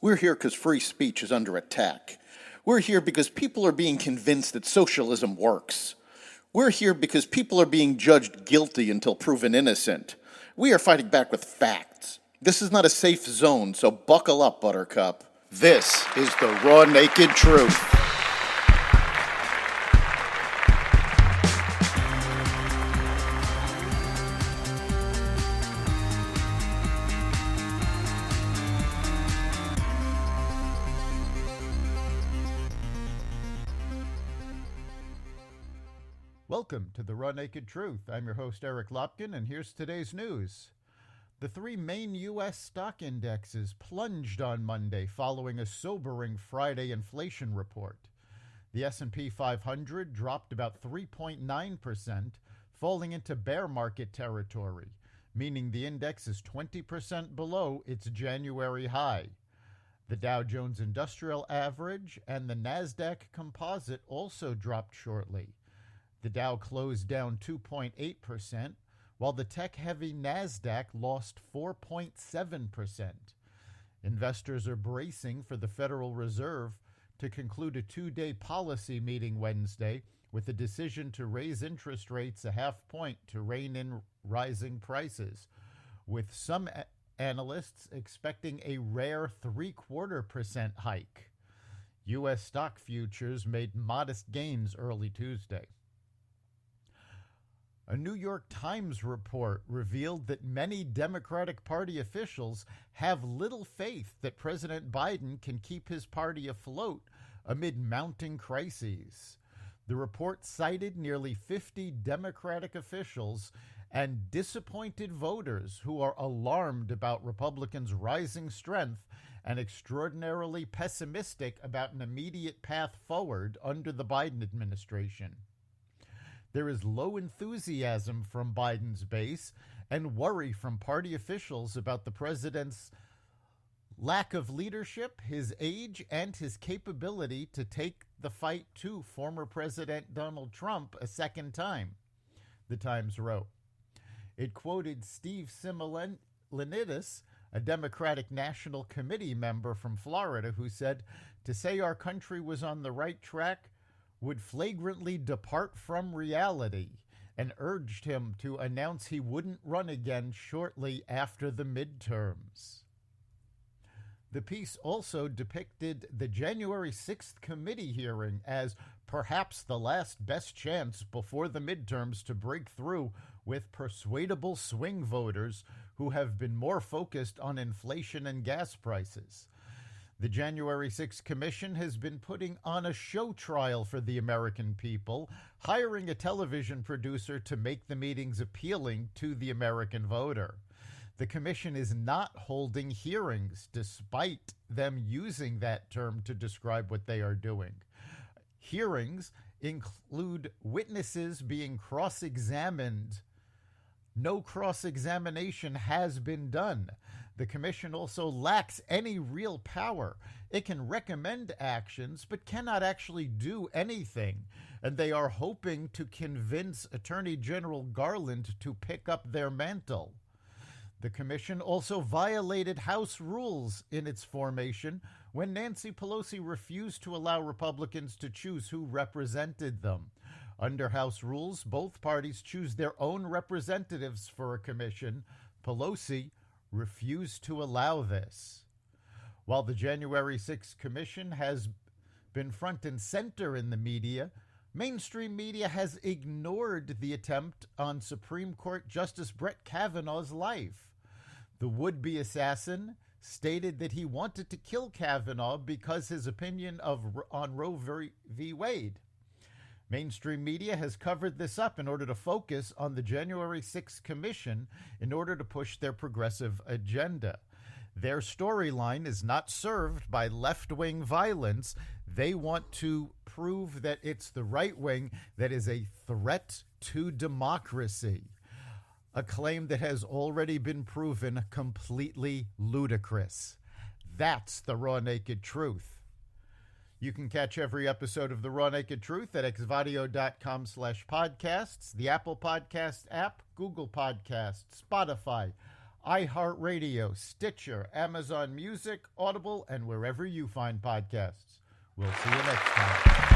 We're here because free speech is under attack. We're here because people are being convinced that socialism works. We're here because people are being judged guilty until proven innocent. We are fighting back with facts. This is not a safe zone, so buckle up, Buttercup. This is the raw, naked truth. Welcome to the Raw Naked Truth. I'm your host, Eric Lopkin, and here's today's news. The three main U.S. stock indexes plunged on Monday following a sobering Friday inflation report. The S&P 500 dropped about 3.9%, falling into bear market territory, meaning the index is 20% below its January high. The Dow Jones Industrial Average and the NASDAQ Composite also dropped shortly. The Dow closed down 2.8%, while the tech-heavy NASDAQ lost 4.7%. Investors are bracing for the Federal Reserve to conclude a two-day policy meeting Wednesday with a decision to raise interest rates a half point to rein in rising prices, with some analysts expecting a rare 0.75% hike. U.S. stock futures made modest gains early Tuesday. A New York Times report revealed that many Democratic Party officials have little faith that President Biden can keep his party afloat amid mounting crises. The report cited nearly 50 Democratic officials and disappointed voters who are alarmed about Republicans' rising strength and extraordinarily pessimistic about an immediate path forward under the Biden administration. There is low enthusiasm from Biden's base and worry from party officials about the president's lack of leadership, his age, and his capability to take the fight to former President Donald Trump a second time, the Times wrote. It quoted Steve Simeonidis, a Democratic National Committee member from Florida, who said, "To say our country was on the right track would flagrantly depart from reality," and urged him to announce he wouldn't run again shortly after the midterms. The piece also depicted the January 6th committee hearing as perhaps the last best chance before the midterms to break through with persuadable swing voters who have been more focused on inflation and gas prices. The January 6th Commission has been putting on a show trial for the American people, hiring a television producer to make the meetings appealing to the American voter. The Commission is not holding hearings, despite them using that term to describe what they are doing. Hearings include witnesses being cross-examined. No cross-examination has been done. The Commission also lacks any real power. It can recommend actions, but cannot actually do anything. And they are hoping to convince Attorney General Garland to pick up their mantle. The Commission also violated House rules in its formation when Nancy Pelosi refused to allow Republicans to choose who represented them. Under House rules, both parties choose their own representatives for a commission. Pelosi refused to allow this. While the January 6th Commission has been front and center in the media, mainstream media has ignored the attempt on Supreme Court Justice Brett Kavanaugh's life. The would-be assassin stated that he wanted to kill Kavanaugh because his opinion on Roe v. Wade. Mainstream media has covered this up in order to focus on the January 6th Commission in order to push their progressive agenda. Their storyline is not served by left-wing violence. They want to prove that it's the right wing that is a threat to democracy, a claim that has already been proven completely ludicrous. That's the raw naked truth. You can catch every episode of The Raw Naked Truth at xvadio.com/podcasts, the Apple Podcast app, Google Podcasts, Spotify, iHeartRadio, Stitcher, Amazon Music, Audible, and wherever you find podcasts. We'll see you next time.